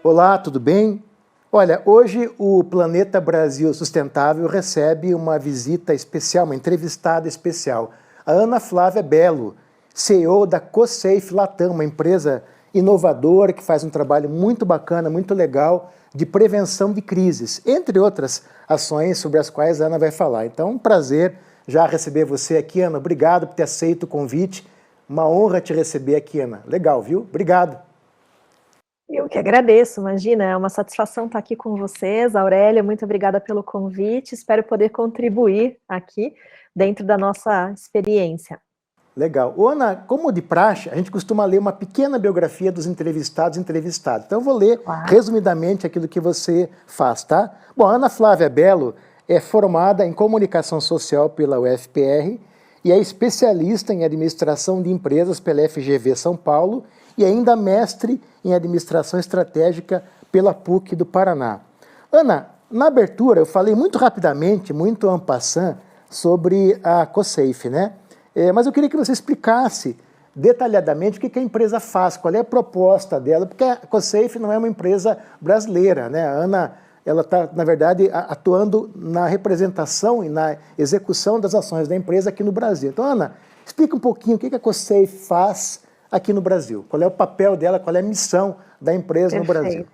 Olá, tudo bem? Olha, hoje o Planeta Brasil Sustentável recebe uma visita especial, uma entrevistada especial. A Ana Flávia Bello, CEO da CoSafe Latam, uma empresa inovadora que faz um trabalho muito bacana, muito legal de prevenção de crises, entre outras ações sobre as quais a Ana vai falar. Então, um prazer já receber você aqui, Ana. Obrigado por ter aceito o convite. Uma honra te receber aqui, Ana. Legal, viu? Obrigado. Eu que agradeço, imagina, é uma satisfação estar aqui com vocês. Aurélia, muito obrigada pelo convite, espero poder contribuir aqui dentro da nossa experiência. Legal. Ô, Ana, como de praxe, a gente costuma ler uma pequena biografia dos entrevistados e entrevistadas. Então eu vou ler resumidamente aquilo que você faz, tá? Bom, a Ana Flávia Bello é formada em comunicação social pela UFPR e é especialista em administração de empresas pela FGV São Paulo e ainda mestre em administração estratégica pela PUC do Paraná. Ana, na abertura eu falei muito rapidamente, muito en passant, sobre a CoSafe, né? Mas eu queria que você explicasse detalhadamente o que a empresa faz, qual é a proposta dela, porque a CoSafe não é uma empresa brasileira, né? A Ana, ela está, na verdade, atuando na representação e na execução das ações da empresa aqui no Brasil. Então, Ana, explica um pouquinho o que a CoSafe faz aqui no Brasil, qual é o papel dela, qual é a missão da empresa no Brasil.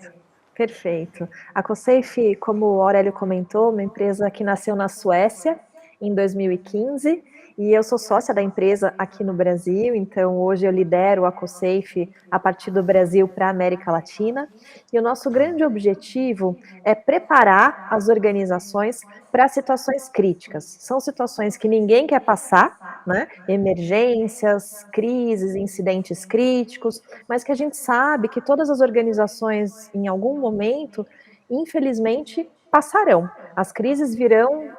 Perfeito. A CoSafe, como o Aurélio comentou, uma empresa que nasceu na Suécia em 2015, e eu sou sócia da empresa aqui no Brasil, então hoje eu lidero a CoSafe a partir do Brasil para a América Latina, e o nosso grande objetivo é preparar as organizações para situações críticas. São situações que ninguém quer passar, né? Emergências, crises, incidentes críticos, mas que a gente sabe que todas as organizações, em algum momento, infelizmente, passarão. As crises virão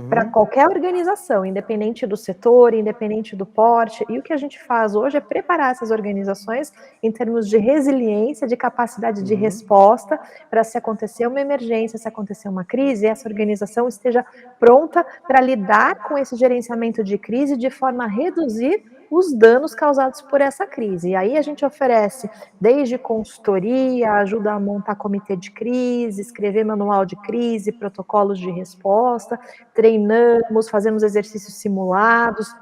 para qualquer organização, independente do setor, independente do porte, e o que a gente faz hoje é preparar essas organizações em termos de resiliência, de capacidade de resposta, para se acontecer uma emergência, se acontecer uma crise, essa organização esteja pronta para lidar com esse gerenciamento de crise de forma a reduzir os danos causados por essa crise. E aí a gente oferece desde consultoria, ajuda a montar comitê de crise, escrever manual de crise, protocolos de resposta, treinamos, fazemos exercícios simulados,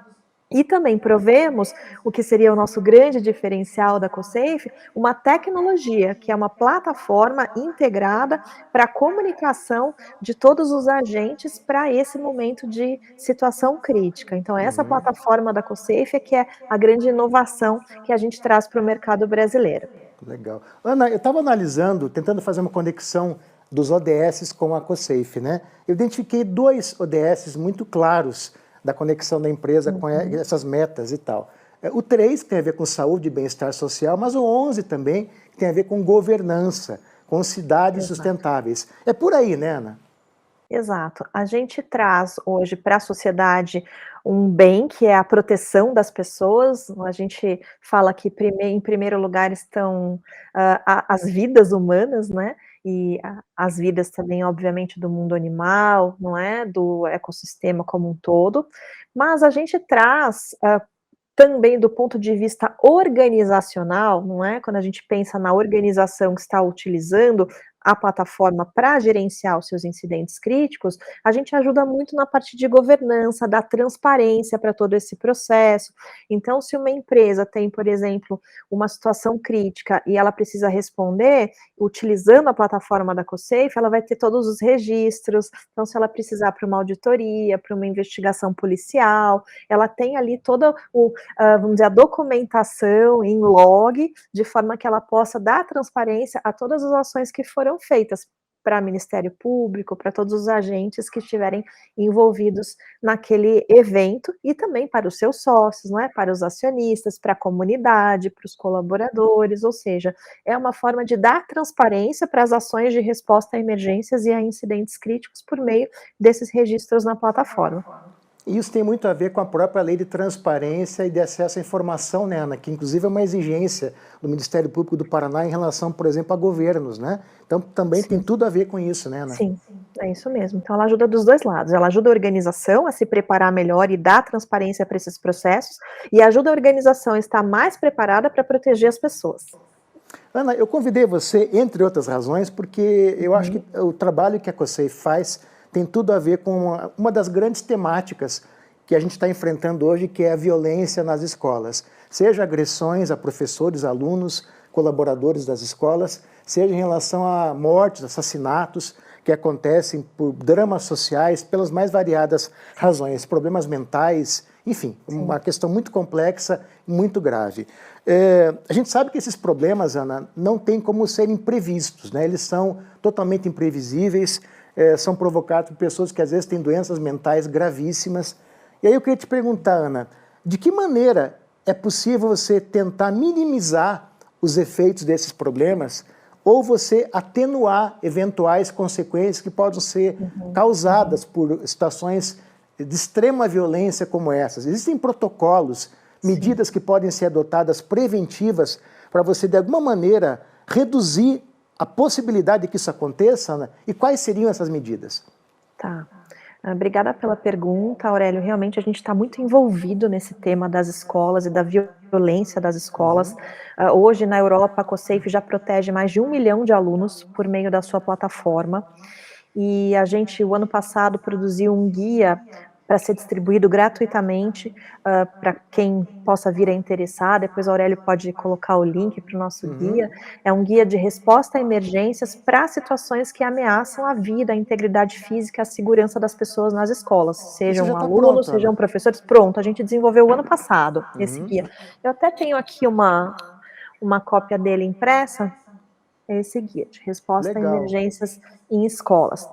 e também provemos o que seria o nosso grande diferencial da CoSafe, uma tecnologia que é uma plataforma integrada para a comunicação de todos os agentes para esse momento de situação crítica. Então essa plataforma da CoSafe é que é a grande inovação que a gente traz para o mercado brasileiro. Legal. Ana, eu estava analisando, tentando fazer uma conexão dos ODS com a CoSafe, né? Eu identifiquei dois ODS muito claros da conexão da empresa com essas metas e tal. O 3 tem a ver com saúde e bem-estar social, mas o 11 também tem a ver com governança, com cidades sustentáveis. É por aí, né, Ana? Exato. A gente traz hoje para a sociedade um bem que é a proteção das pessoas. A gente fala que em primeiro lugar estão as vidas humanas, né? E as vidas também, obviamente, do mundo animal, não é? Do ecossistema como um todo. Mas a gente traz também do ponto de vista organizacional, não é? Quando a gente pensa na organização que está utilizando a plataforma para gerenciar os seus incidentes críticos, a gente ajuda muito na parte de governança, da transparência para todo esse processo. Então, se uma empresa tem, por exemplo, uma situação crítica e ela precisa responder, utilizando a plataforma da CoSafe, ela vai ter todos os registros. Então, se ela precisar para uma auditoria, para uma investigação policial, ela tem ali toda vamos dizer, a documentação em log, de forma que ela possa dar transparência a todas as ações que foram feitas para o Ministério Público, para todos os agentes que estiverem envolvidos naquele evento, e também para os seus sócios, não é? Para os acionistas, para a comunidade, para os colaboradores, ou seja, é uma forma de dar transparência para as ações de resposta a emergências e a incidentes críticos por meio desses registros na plataforma. E isso tem muito a ver com a própria lei de transparência e de acesso à informação, né, Ana? Que inclusive é uma exigência do Ministério Público do Paraná em relação, por exemplo, a governos, né? Então também tem tudo a ver com isso, né, Ana? Sim, é isso mesmo. Então ela ajuda dos dois lados. Ela ajuda a organização a se preparar melhor e dar transparência para esses processos, e ajuda a organização a estar mais preparada para proteger as pessoas. Ana, eu convidei você, entre outras razões, porque eu acho que o trabalho que a COSEIF faz tem tudo a ver com uma das grandes temáticas que a gente está enfrentando hoje, que é a violência nas escolas. Seja agressões a professores, alunos, colaboradores das escolas, seja em relação a mortes, assassinatos que acontecem por dramas sociais, pelas mais variadas razões, problemas mentais, enfim, uma questão muito complexa e muito grave. A gente sabe que esses problemas, Ana, não têm como serem previstos, né? Eles são totalmente imprevisíveis, são provocados por pessoas que às vezes têm doenças mentais gravíssimas. E aí eu queria te perguntar, Ana, de que maneira é possível você tentar minimizar os efeitos desses problemas ou você atenuar eventuais consequências que podem ser causadas por situações de extrema violência como essas? Existem protocolos, medidas que podem ser adotadas preventivas para você, de alguma maneira, reduzir a possibilidade de que isso aconteça, Ana? E quais seriam essas medidas? Tá. Obrigada pela pergunta, Aurélio. Realmente a gente está muito envolvido nesse tema das escolas e da violência das escolas. Hoje, na Europa, a COSEIF já protege mais de 1 milhão de alunos por meio da sua plataforma. E a gente, o ano passado, produziu um guia para ser distribuído gratuitamente para quem possa vir a interessar. Depois a Aurélio pode colocar o link para o nosso guia. É um guia de resposta a emergências para situações que ameaçam a vida, a integridade física, a segurança das pessoas nas escolas, Isso já sejam está alunos, pronto, sejam Ana. professores. Pronto, a gente desenvolveu o ano passado esse guia. Eu até tenho aqui uma cópia dele impressa, esse guia de resposta a Legal. emergências em escolas.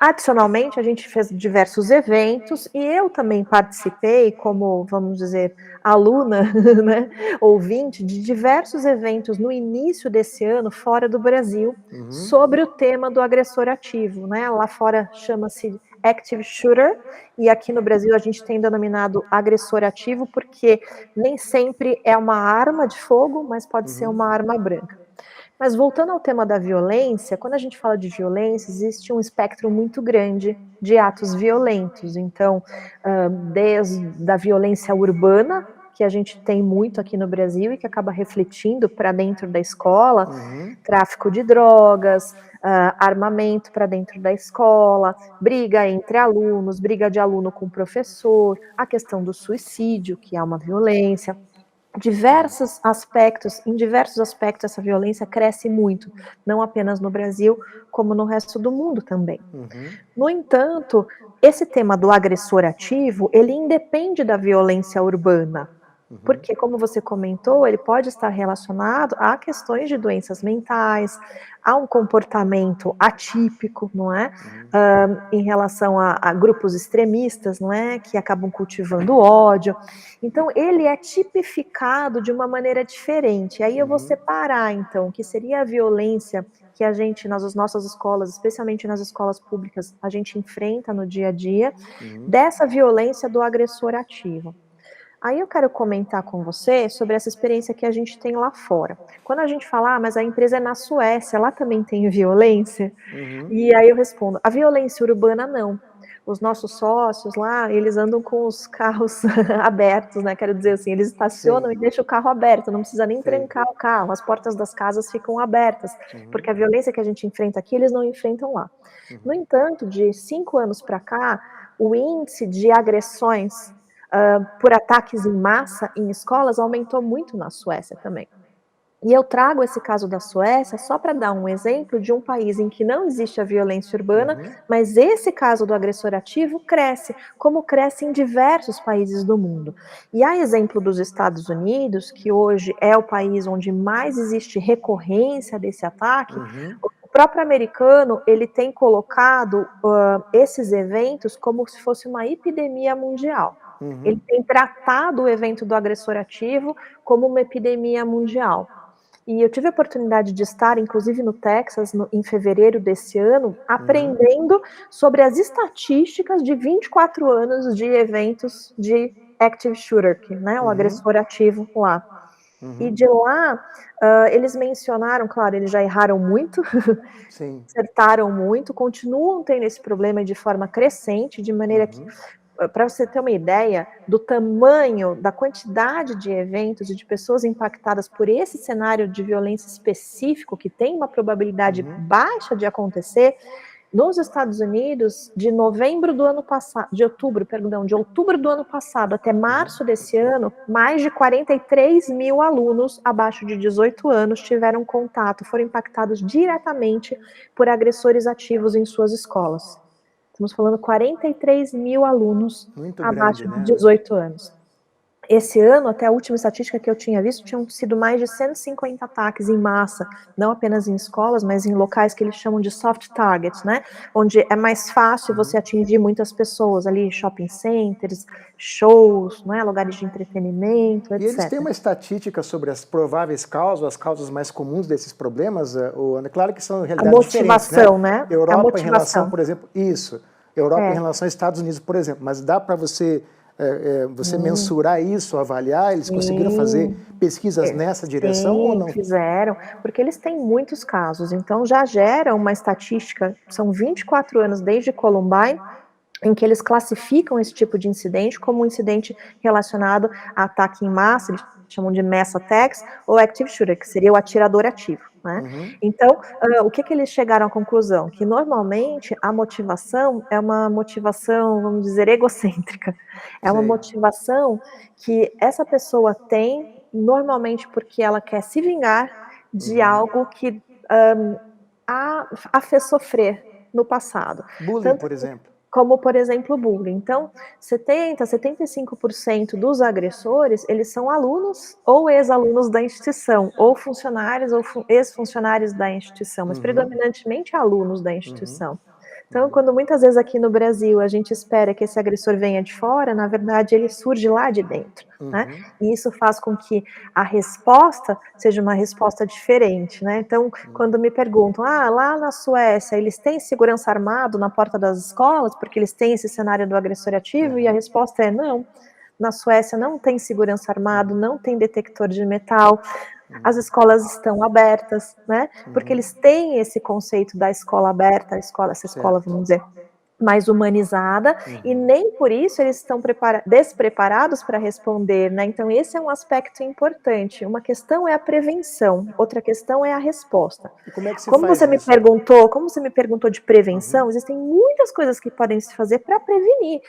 Adicionalmente, a gente fez diversos eventos e eu também participei como, vamos dizer, aluna, né, ouvinte de diversos eventos no início desse ano fora do Brasil sobre o tema do agressor ativo, né? Lá fora chama-se Active Shooter e aqui no Brasil a gente tem denominado agressor ativo porque nem sempre é uma arma de fogo, mas pode ser uma arma branca. Mas voltando ao tema da violência, quando a gente fala de violência, existe um espectro muito grande de atos violentos. Então, desde a violência urbana, que a gente tem muito aqui no Brasil e que acaba refletindo para dentro da escola, tráfico de drogas, armamento para dentro da escola, briga entre alunos, briga de aluno com professor, a questão do suicídio, que é uma violência. Em diversos aspectos essa violência cresce muito, não apenas no Brasil, como no resto do mundo também. No entanto, esse tema do agressor ativo, ele independe da violência urbana, porque, como você comentou, ele pode estar relacionado a questões de doenças mentais, a um comportamento atípico, não é? Em relação a grupos extremistas, não é? Que acabam cultivando ódio. Então, ele é tipificado de uma maneira diferente. Aí eu vou separar, então, o que seria a violência que a gente, nas nossas escolas, especialmente nas escolas públicas, a gente enfrenta no dia a dia, dessa violência do agressor ativo. Aí eu quero comentar com você sobre essa experiência que a gente tem lá fora. Quando a gente fala, mas a empresa é na Suécia, lá também tem violência? E aí eu respondo, a violência urbana não. Os nossos sócios lá, eles andam com os carros abertos, né? Quero dizer assim, eles estacionam Sim. e deixam o carro aberto, não precisa nem Sei. trancar o carro, as portas das casas ficam abertas, porque a violência que a gente enfrenta aqui, eles não enfrentam lá. No entanto, de 5 anos para cá, o índice de agressões por ataques em massa em escolas aumentou muito na Suécia também. E eu trago esse caso da Suécia só para dar um exemplo de um país em que não existe a violência urbana, mas esse caso do agressor ativo cresce, como cresce em diversos países do mundo. E há exemplo dos Estados Unidos, que hoje é o país onde mais existe recorrência desse ataque. O próprio americano, ele tem colocado esses eventos como se fosse uma epidemia mundial. Ele tem tratado o evento do agressor ativo como uma epidemia mundial. E eu tive a oportunidade de estar, inclusive, no Texas, em fevereiro desse ano, aprendendo sobre as estatísticas de 24 anos de eventos de active shooter, né, o agressor ativo lá. E de lá, eles mencionaram, claro, eles já erraram muito, Sim. acertaram muito, continuam tendo esse problema de forma crescente, de maneira que para você ter uma ideia do tamanho, da quantidade de eventos e de pessoas impactadas por esse cenário de violência específico, que tem uma probabilidade baixa de acontecer, nos Estados Unidos, de outubro do ano passado até março desse ano, mais de 43 mil alunos abaixo de 18 anos tiveram contato, foram impactados diretamente por agressores ativos em suas escolas. Estamos falando 43 mil alunos Muito abaixo grande, de né? 18 anos. Esse ano, até a última estatística que eu tinha visto, tinham sido mais de 150 ataques em massa, não apenas em escolas, mas em locais que eles chamam de soft targets, né? Onde é mais fácil você atingir muitas pessoas, ali shopping centers, shows, né? Lugares de entretenimento, E eles têm etc. uma estatística sobre as prováveis causas, as causas mais comuns desses problemas, Ana? Claro que são A realidades diferentes, né? motivação, né? A Europa em relação, motivação. por exemplo, Europa em É. relação aos Estados Unidos, por exemplo, mas dá para você mensurar isso, avaliar? Eles conseguiram fazer pesquisas nessa direção ou Sim, não? fizeram, porque eles têm muitos casos, então já gera uma estatística, são 24 anos desde Columbine, em que eles classificam esse tipo de incidente como um incidente relacionado a ataque em massa, eles chamam de mass attacks, ou active shooter, que seria o atirador ativo, né? Então, o que eles chegaram à conclusão? Que normalmente a motivação é uma motivação, vamos dizer, egocêntrica. É uma Sei. motivação que essa pessoa tem normalmente porque ela quer se vingar de algo que a fez sofrer no passado. Bullying, Tanto por exemplo. como, por exemplo, o bullying. Então, 75% dos agressores, eles são alunos ou ex-alunos da instituição, ou funcionários ou ex-funcionários da instituição, mas predominantemente alunos da instituição. Então, quando muitas vezes aqui no Brasil a gente espera que esse agressor venha de fora, na verdade ele surge lá de dentro, né? E isso faz com que a resposta seja uma resposta diferente, né? Então, quando me perguntam, lá na Suécia eles têm segurança armado na porta das escolas porque eles têm esse cenário do agressor ativo? E a resposta é não. Na Suécia não tem segurança armado, não tem detector de metal, as escolas estão abertas, né? Porque eles têm esse conceito da escola aberta, essa escola, vamos dizer, mais humanizada, e nem por isso eles estão despreparados para responder, né? Então esse é um aspecto importante. Uma questão é a prevenção, outra questão é a resposta. E como é que se Como faz você me isso? perguntou de prevenção, existem muitas coisas que podem se fazer para prevenir,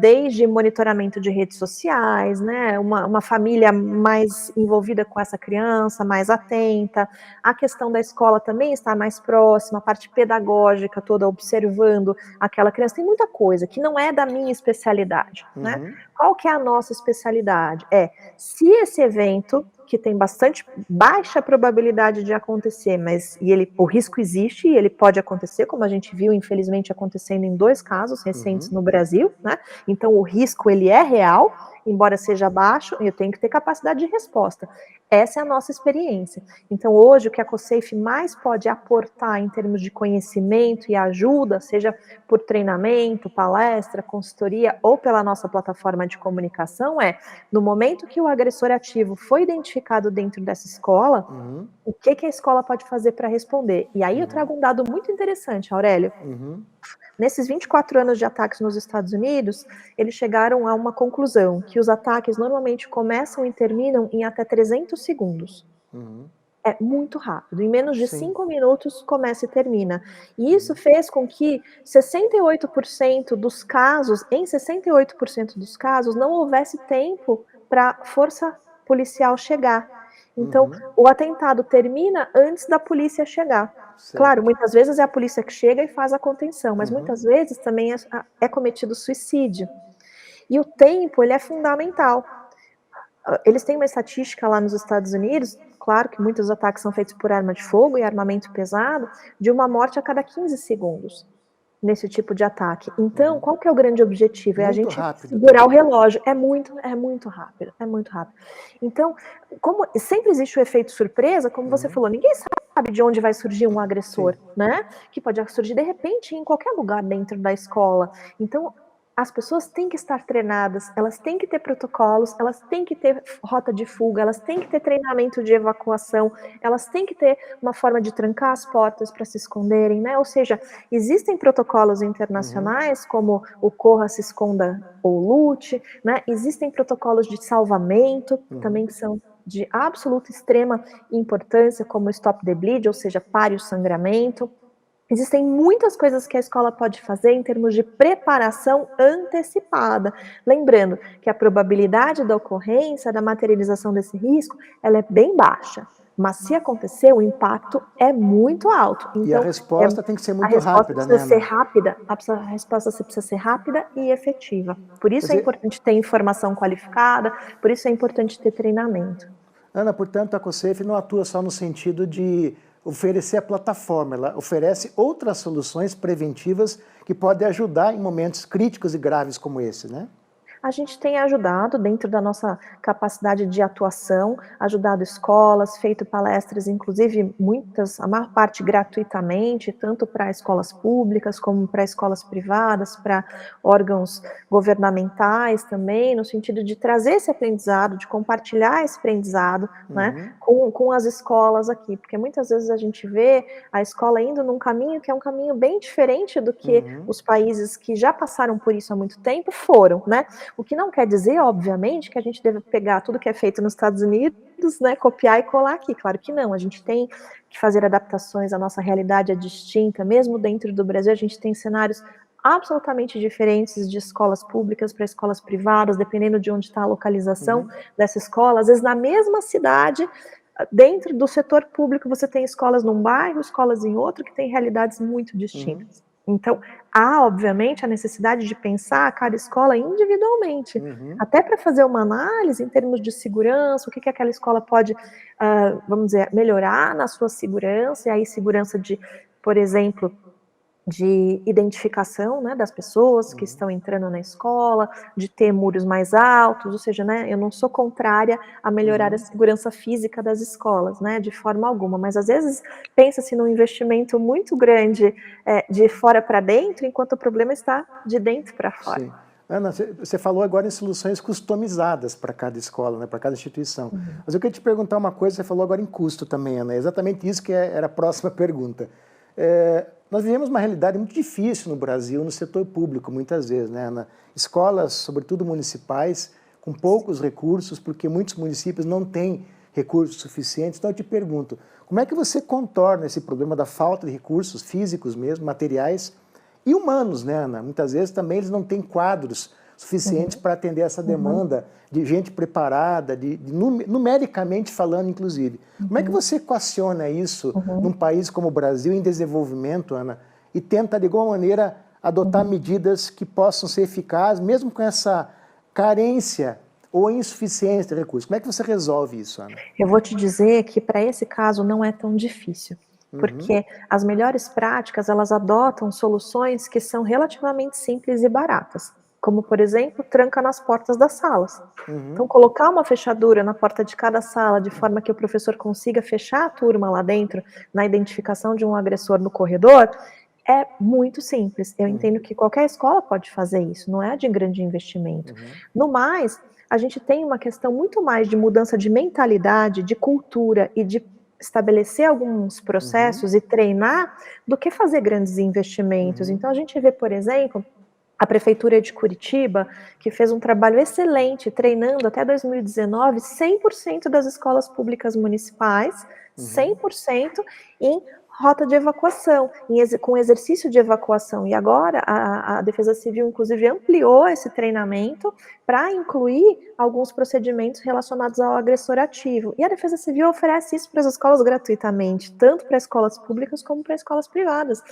desde monitoramento de redes sociais, né? Uma família mais envolvida com essa criança, mais atenta, a questão da escola também estar mais próxima, a parte pedagógica toda observando aquela criança, tem muita coisa que não é da minha especialidade, né? Qual que é a nossa especialidade? Se esse evento, que tem bastante baixa probabilidade de acontecer, mas o risco existe e ele pode acontecer, como a gente viu, infelizmente, acontecendo em 2 casos recentes no Brasil, né? Então, o risco, ele é real, embora seja baixo, eu tenho que ter capacidade de resposta. Essa é a nossa experiência. Então, hoje, o que a COSAFE mais pode aportar em termos de conhecimento e ajuda, seja por treinamento, palestra, consultoria ou pela nossa plataforma de comunicação, no momento que o agressor ativo foi identificado dentro dessa escola, o que a escola pode fazer para responder? E aí eu trago um dado muito interessante, Aurélio. Nesses 24 anos de ataques nos Estados Unidos, eles chegaram a uma conclusão, que os ataques normalmente começam e terminam em até 300 segundos. É muito rápido, em menos de 5 minutos começa e termina. E isso fez com que 68% dos casos, em 68% dos casos, não houvesse tempo para a força policial chegar. Então, o atentado termina antes da polícia chegar. Claro, muitas vezes é a polícia que chega e faz a contenção, mas muitas vezes também é cometido suicídio. E o tempo, ele é fundamental. Eles têm uma estatística lá nos Estados Unidos, claro que muitos ataques são feitos por arma de fogo e armamento pesado, de uma morte a cada 15 segundos nesse tipo de ataque. Então, qual que é o grande objetivo? É a Muito gente rápido. segurar o relógio. É muito rápido, é muito rápido. Então, como sempre existe o efeito surpresa, como você falou, ninguém sabe de onde vai surgir um agressor, né? Que pode surgir de repente em qualquer lugar dentro da escola. Então, as pessoas têm que estar treinadas, elas têm que ter protocolos, elas têm que ter rota de fuga, elas têm que ter treinamento de evacuação, elas têm que ter uma forma de trancar as portas para se esconderem, né? Ou seja, existem protocolos internacionais, como o Corra, se esconda ou lute, né? Existem protocolos de salvamento, também que são de absoluta extrema importância, como o Stop the Bleed, ou seja, pare o sangramento. Existem muitas coisas que a escola pode fazer em termos de preparação antecipada. Lembrando que a probabilidade da ocorrência, da materialização desse risco, ela é bem baixa. Mas se acontecer, o impacto é muito alto. E a Então, resposta tem que ser a muito resposta rápida, né, precisa ser Ana? rápida, a resposta precisa ser rápida e efetiva. Por Quer isso é dizer, importante ter informação qualificada, por isso é importante ter treinamento. Ana, portanto, a COSAFE não atua só no sentido de oferecer a plataforma, ela oferece outras soluções preventivas que podem ajudar em momentos críticos e graves como esse, né? A gente tem ajudado, dentro da nossa capacidade de atuação, ajudado escolas, feito palestras, inclusive muitas, a maior parte gratuitamente, tanto para escolas públicas como para escolas privadas, para órgãos governamentais também, no sentido de trazer esse aprendizado, de compartilhar esse aprendizado, né, com as escolas aqui, porque muitas vezes a gente vê a escola indo num caminho que é um caminho bem diferente do que os países que já passaram por isso há muito tempo foram, né? O que não quer dizer, obviamente, que a gente deve pegar tudo que é feito nos Estados Unidos, né, copiar e colar aqui. Claro que não, a gente tem que fazer adaptações, a nossa realidade é distinta, mesmo dentro do Brasil a gente tem cenários absolutamente diferentes de escolas públicas para escolas privadas, dependendo de onde está a localização dessa escola. Às vezes na mesma cidade, dentro do setor público, você tem escolas num bairro, escolas em outro, que têm realidades muito distintas. Então, há, obviamente, a necessidade de pensar cada escola individualmente, até para fazer uma análise em termos de segurança, o que aquela escola pode, vamos dizer, melhorar na sua segurança, e aí segurança de, por exemplo, de identificação, né, das pessoas que estão entrando na escola, de ter muros mais altos, ou seja, né, eu não sou contrária a melhorar a segurança física das escolas, né, de forma alguma, mas às vezes pensa-se num investimento muito grande de fora para dentro, enquanto o problema está de dentro para fora. Sim. Ana, você falou agora em soluções customizadas para cada escola, né, para cada instituição. Mas eu queria te perguntar uma coisa, você falou agora em custo também, Ana, é exatamente isso que era a próxima pergunta. Nós vivemos uma realidade muito difícil no Brasil, no setor público, muitas vezes, né, Ana? Escolas, sobretudo municipais, com poucos recursos, porque muitos municípios não têm recursos suficientes. Então eu te pergunto, como é que você contorna esse problema da falta de recursos físicos mesmo, materiais e humanos, né, Ana? Muitas vezes também eles não têm quadros suficientes para atender essa demanda de gente preparada, numericamente falando, inclusive. Como é que você equaciona isso num país como o Brasil, em desenvolvimento, Ana, e tenta, de alguma maneira, adotar medidas que possam ser eficazes, mesmo com essa carência ou insuficiência de recursos? Como é que você resolve isso, Ana? Eu vou te dizer que para esse caso não é tão difícil, porque as melhores práticas, elas adotam soluções que são relativamente simples e baratas, como, por exemplo, tranca nas portas das salas. Então, colocar uma fechadura na porta de cada sala, de forma que o professor consiga fechar a turma lá dentro, na identificação de um agressor no corredor, é muito simples. Eu entendo que qualquer escola pode fazer isso, não é de grande investimento. No mais, a gente tem uma questão muito mais de mudança de mentalidade, de cultura e de estabelecer alguns processos e treinar do que fazer grandes investimentos. Então, a gente vê, por exemplo, a Prefeitura de Curitiba, que fez um trabalho excelente, treinando até 2019 100% das escolas públicas municipais, 100% em rota de evacuação, com exercício de evacuação. E agora a Defesa Civil, inclusive, ampliou esse treinamento para incluir alguns procedimentos relacionados ao agressor ativo. E a Defesa Civil oferece isso para as escolas gratuitamente, tanto para escolas públicas como para escolas privadas.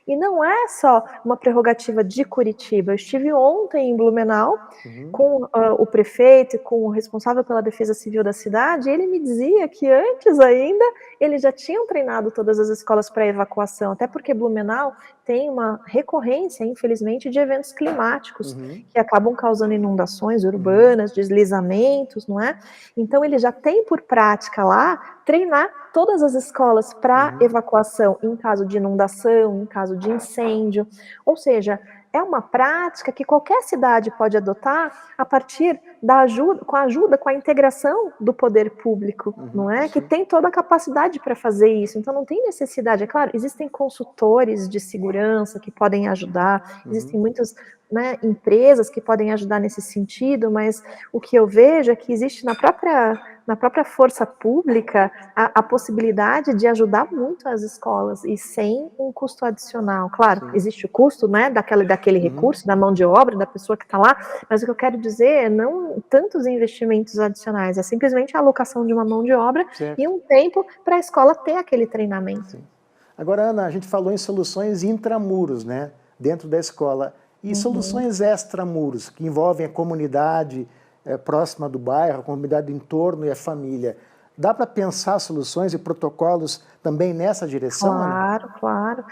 E não é só uma prerrogativa de Curitiba. Eu estive ontem em Blumenau com o prefeito e com o responsável pela defesa civil da cidade, e ele me dizia que antes ainda eles já tinham treinado todas as escolas para evacuação, até porque Blumenau tem uma recorrência, infelizmente, de eventos climáticos que acabam causando inundações urbanas, deslizamentos, não é? Então ele já tem por prática lá treinar todas as escolas para evacuação em caso de inundação, em caso de incêndio, ou seja, é uma prática que qualquer cidade pode adotar a partir da ajuda, com a integração do poder público, não é? Que tem toda a capacidade para fazer isso. Então não tem necessidade, é claro, existem consultores de segurança que podem ajudar, existem muitas, né, empresas que podem ajudar nesse sentido, mas o que eu vejo é que existe na própria força pública a possibilidade de ajudar muito as escolas e sem um custo adicional. Claro, existe o custo, né, daquele recurso, da mão de obra, da pessoa que está lá, mas o que eu quero dizer é não tantos investimentos adicionais, é simplesmente a alocação de uma mão de obra e um tempo para a escola ter aquele treinamento. Sim. Agora, Ana, a gente falou em soluções intramuros, né, dentro da escola. E soluções extramuros, que envolvem a comunidade próxima do bairro, a comunidade do entorno e a família. Dá para pensar soluções e protocolos também nessa direção, Ana? Claro, claro.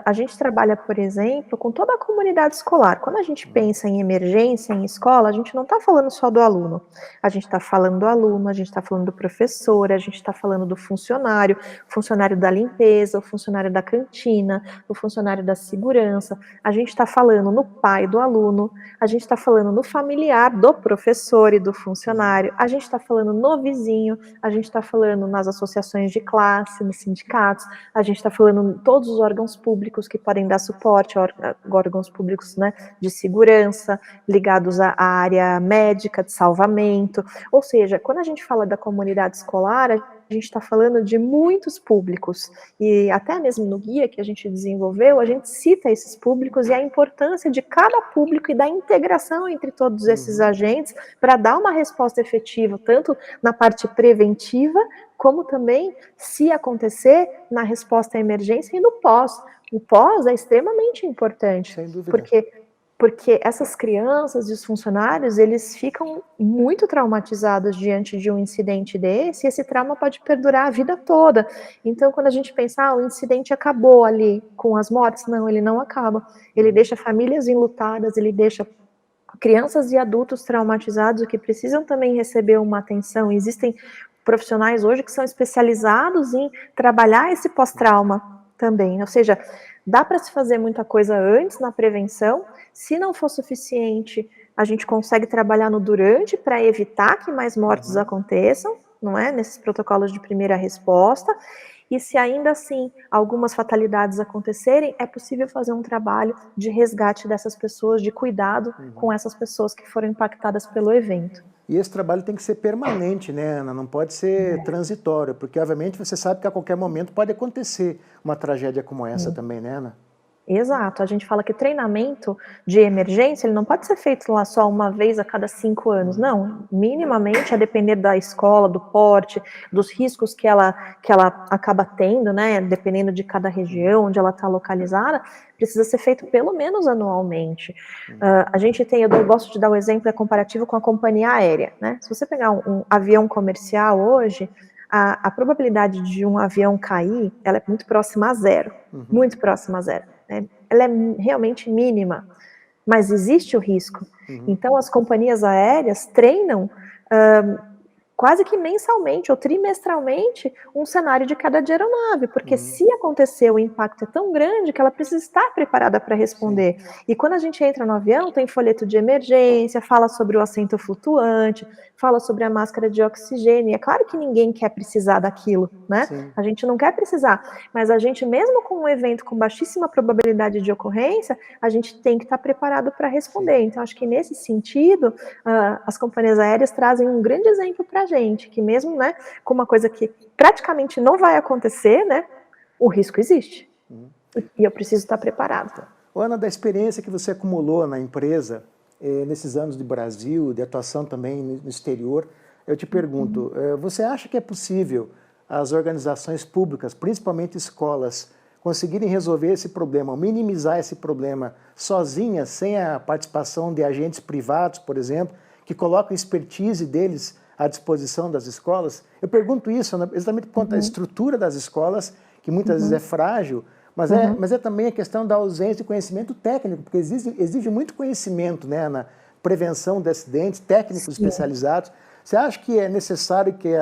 A gente trabalha, por exemplo, com toda a comunidade escolar. Quando a gente pensa em emergência em escola, a gente não está falando só do aluno. A gente está falando do aluno, a gente está falando do professor, a gente está falando do funcionário, o funcionário da limpeza, o funcionário da cantina, o funcionário da segurança. A gente está falando no pai do aluno, a gente está falando no familiar do professor e do funcionário, a gente está falando no vizinho, a gente está falando nas associações de classe, nos sindicatos, a gente está falando em todos os órgãos públicos que podem dar suporte, órgãos públicos, né, de segurança, ligados à área médica, de salvamento. Ou seja, quando a gente fala da comunidade escolar, a gente está falando de muitos públicos, e até mesmo no guia que a gente desenvolveu, a gente cita esses públicos e a importância de cada público e da integração entre todos esses agentes para dar uma resposta efetiva, tanto na parte preventiva, como também, se acontecer, na resposta à emergência e no pós. O pós é extremamente importante, Sem dúvida. porque essas crianças e os funcionários, eles ficam muito traumatizados diante de um incidente desse, e esse trauma pode perdurar a vida toda. Então, quando a gente pensa, o incidente acabou ali com as mortes, não, ele não acaba. Ele deixa famílias enlutadas, ele deixa crianças e adultos traumatizados que precisam também receber uma atenção. Existem profissionais hoje que são especializados em trabalhar esse pós-trauma também, ou seja, dá para se fazer muita coisa antes na prevenção. Se não for suficiente, a gente consegue trabalhar no durante para evitar que mais mortes aconteçam, não é? Nesses protocolos de primeira resposta. E se ainda assim algumas fatalidades acontecerem, é possível fazer um trabalho de resgate dessas pessoas, de cuidado com essas pessoas que foram impactadas pelo evento. E esse trabalho tem que ser permanente, né, Ana? Não pode ser transitório, porque obviamente você sabe que a qualquer momento pode acontecer uma tragédia como essa também, né, Ana? Exato, a gente fala que treinamento de emergência, ele não pode ser feito lá só uma vez a cada 5 anos, não, minimamente, a depender da escola, do porte, dos riscos que ela acaba tendo, né, dependendo de cada região onde ela está localizada, precisa ser feito pelo menos anualmente. A gente tem, eu gosto de dar o exemplo comparativo com a companhia aérea, né, se você pegar um avião comercial hoje, a probabilidade de um avião cair, ela é muito próxima a zero, muito próxima a zero. Ela é realmente mínima, mas existe o risco. Então, as companhias aéreas treinam quase que mensalmente ou trimestralmente um cenário de queda de aeronave, porque se acontecer, o impacto é tão grande que ela precisa estar preparada para responder. E quando a gente entra no avião, tem folheto de emergência, fala sobre o assento flutuante, fala sobre a máscara de oxigênio. E é claro que ninguém quer precisar daquilo, né? Sim. A gente não quer precisar, mas a gente, mesmo com um evento com baixíssima probabilidade de ocorrência, a gente tem que estar preparado para responder. Então, acho que nesse sentido, as companhias aéreas trazem um grande exemplo para a gente, que mesmo, né, com uma coisa que praticamente não vai acontecer, né, o risco existe. E eu preciso estar preparado. Ana, da experiência que você acumulou na empresa, nesses anos de Brasil, de atuação também no exterior, eu te pergunto, você acha que é possível as organizações públicas, principalmente escolas, conseguirem resolver esse problema, minimizar esse problema sozinhas, sem a participação de agentes privados, por exemplo, que colocam a expertise deles à disposição das escolas? Eu pergunto isso exatamente por conta da estrutura das escolas, que muitas vezes é frágil, mas é também a questão da ausência de conhecimento técnico, porque exige muito conhecimento, né, na prevenção de acidentes, técnicos especializados. Você acha que é necessário que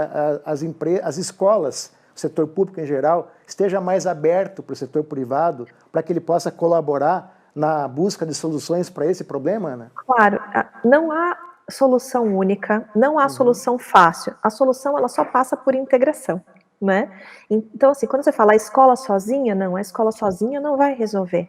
as escolas, o setor público em geral, esteja mais aberto para o setor privado, para que ele possa colaborar na busca de soluções para esse problema, Ana? Claro, não há solução única, não há solução fácil. A solução, ela só passa por integração, né? Então, assim, quando você fala a escola sozinha, não, a escola sozinha não vai resolver.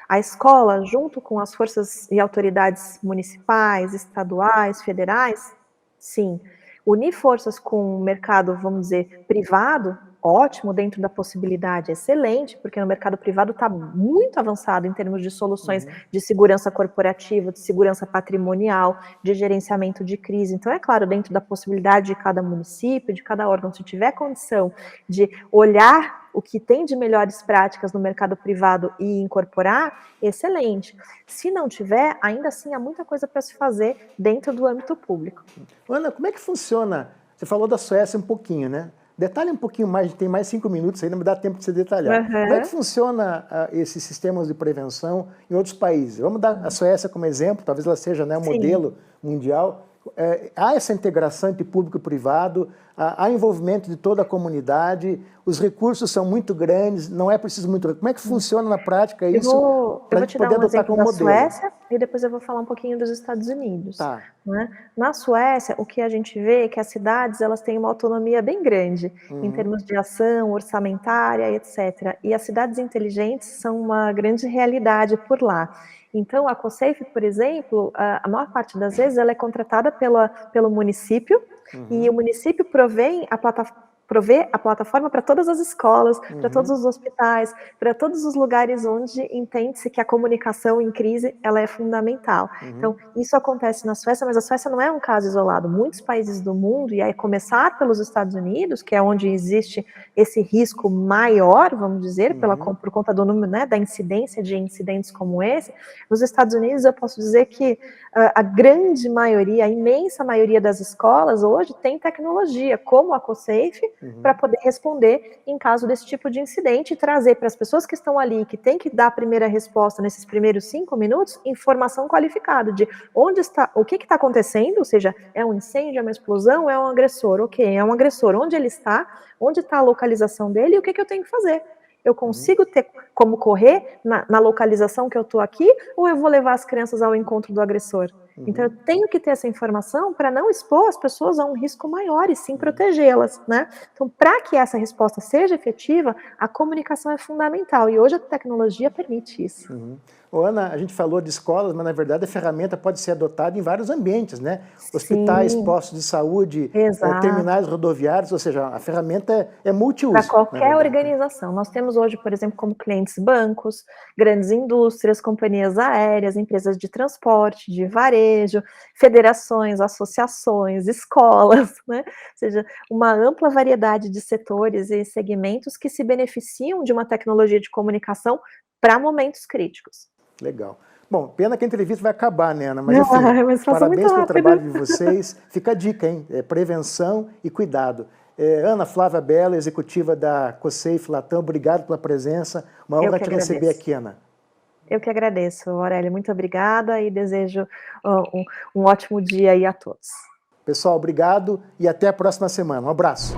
A escola, junto com as forças e autoridades municipais, estaduais, federais, sim. Unir forças com o mercado, vamos dizer, privado, ótimo, dentro da possibilidade, excelente, porque no mercado privado está muito avançado em termos de soluções de segurança corporativa, de segurança patrimonial, de gerenciamento de crise. Então, é claro, dentro da possibilidade de cada município, de cada órgão, se tiver condição de olhar o que tem de melhores práticas no mercado privado e incorporar, excelente. Se não tiver, ainda assim há muita coisa para se fazer dentro do âmbito público. Ana, como é que funciona? Você falou da Suécia um pouquinho, né? Detalhe um pouquinho mais, tem mais 5 minutos aí, não me dá tempo de você detalhar. Como é que funciona esses sistemas de prevenção em outros países? Vamos dar a Suécia como exemplo, talvez ela seja, né, um modelo mundial. Há essa integração entre público e privado, há envolvimento de toda a comunidade, os recursos são muito grandes, não é preciso muito... Como é que funciona na prática isso Eu vou te dar um exemplo da Suécia e depois eu vou falar um pouquinho dos Estados Unidos. Tá. Né? Na Suécia, o que a gente vê é que as cidades elas têm uma autonomia bem grande em termos de ação orçamentária, etc. E as cidades inteligentes são uma grande realidade por lá. Então, a COSAFE, por exemplo, a maior parte das vezes ela é contratada pelo município e o município provê a plataforma para todas as escolas, para todos os hospitais, para todos os lugares onde entende-se que a comunicação em crise ela é fundamental. Então, isso acontece na Suécia, mas a Suécia não é um caso isolado. Muitos países do mundo, e aí começar pelos Estados Unidos, que é onde existe esse risco maior, vamos dizer, por conta do número, né, da incidência de incidentes como esse, nos Estados Unidos eu posso dizer que a grande maioria, a imensa maioria das escolas hoje tem tecnologia, como a COSAFE, para poder responder em caso desse tipo de incidente e trazer para as pessoas que estão ali, que tem que dar a primeira resposta nesses primeiros 5 minutos, informação qualificada de onde está, o que está acontecendo, ou seja, é um incêndio, é uma explosão, é um agressor, ok, é um agressor, onde ele está, onde está a localização dele e o que eu tenho que fazer. Eu consigo ter como correr na localização que eu estou aqui, ou eu vou levar as crianças ao encontro do agressor? Então, eu tenho que ter essa informação para não expor as pessoas a um risco maior e sim protegê-las, né? Então, para que essa resposta seja efetiva, a comunicação é fundamental e hoje a tecnologia permite isso. Ana, a gente falou de escolas, mas na verdade a ferramenta pode ser adotada em vários ambientes, né? Hospitais, postos de saúde, terminais rodoviários, ou seja, a ferramenta é multiuso. Para qualquer organização. Nós temos hoje, por exemplo, como clientes bancos, grandes indústrias, companhias aéreas, empresas de transporte, de varejo, federações, associações, escolas, né? Ou seja, uma ampla variedade de setores e segmentos que se beneficiam de uma tecnologia de comunicação para momentos críticos. Legal. Bom, pena que a entrevista vai acabar, né, Ana? Mas enfim, parabéns pelo trabalho de vocês. Fica a dica, hein? Prevenção e cuidado. Ana Flávia Bello, executiva da COSAFE Latam, obrigado pela presença. Uma honra te receber aqui, Ana. Eu que agradeço, Aurélio. Muito obrigada e desejo um ótimo dia aí a todos. Pessoal, obrigado e até a próxima semana. Um abraço.